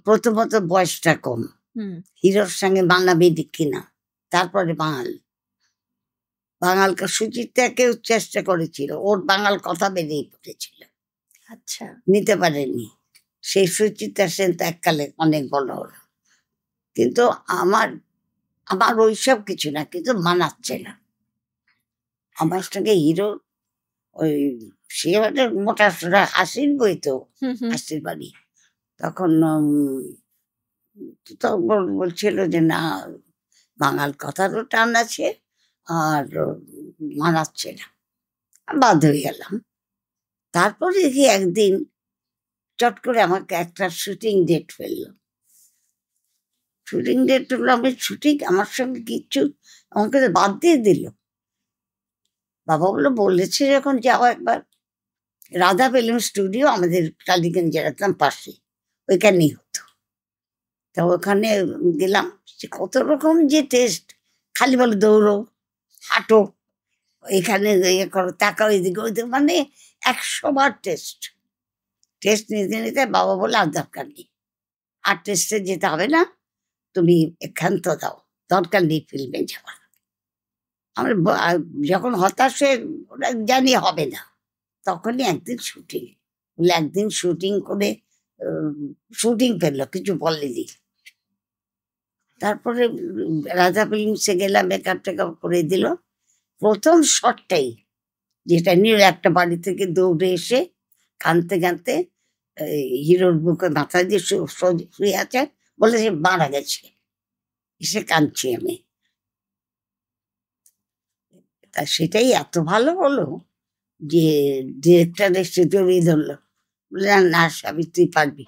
প্রথমত বয়সটা কম, হুম। হিরোর সঙ্গে মানাবে কিনা, তারপরে বাঙালকে সুচিত্রাকেও চেষ্টা করেছিল, ওর বাঙাল কথা বেরিয়ে পড়েছিল, আচ্ছা। নিতে পারেনি। সেই সুচিত্রা সেন তো এককালে অনেক বড় হলো, কিন্তু আমার আমার ওইসব কিছু না, কিন্তু মানাচ্ছে না আমার সঙ্গে হিরো। ওই সে একটা মোটা সোটা হাসির বই তো, হুম, হুম। হাসির বাড়ি। তখন তো বলছিল যে না, বাঙাল কথারও টান আছে আর মানাচ্ছে না, বাধ্য হয়ে গেলাম। তারপরে দেখি একদিন চট করে আমাকে একটা শুটিং ডেট ফেললো। শুটিং ডেট হলো, আমি শুটিং আমার সঙ্গে কিচ্ছু, আমাকে তো বাদ দিয়ে দিল। বাবা বলেছে যখন যাও একবার। রাধা ফিল্ম স্টুডিও আমাদের টালিগঞ্জে রাখতাম পাশে, ওইখানেই হতো। তা ওখানে গেলাম, সে কত রকম যে টেস্ট, খালি বলে দৌড়ো, হাঁটো, এখানে ইয়ে করো, তাকাও এদিকে ওইদিকে, মানে 100 বার টেস্ট। টেস্ট নিতে নিতে বাবা বলে আর দরকার নেই, আর টেস্টে যেতে হবে না, তুমি একান্ত দাও, দরকার নেই ফিল্মে যাওয়ার। আমরা যখন হতাশ হয়ে ওরা জানি হবে না, তখনই একদিন শুটিং বলে, একদিন শুটিং করে শুটিং পেলো, কিছু বলেনি। তারপরে রাজা ফিল্মসে গেলাম, মেকআপ টেকআপ করে দিল। প্রথম শটটাই, যেটা নিয়ে একটা বাড়ি থেকে দৌড়ে এসে কাঁদতে কাঁদতে হিরোর বুকে মাথা দিয়ে শুয়ে আছে, বলে সে মারা গেছে, এসে কাঁদছি আমি। তা সেটাই এত ভালো হলো যে ডিরেক্টর এসে জড়িয়ে ধরলো, বলে না সাবিত্রী পারবি।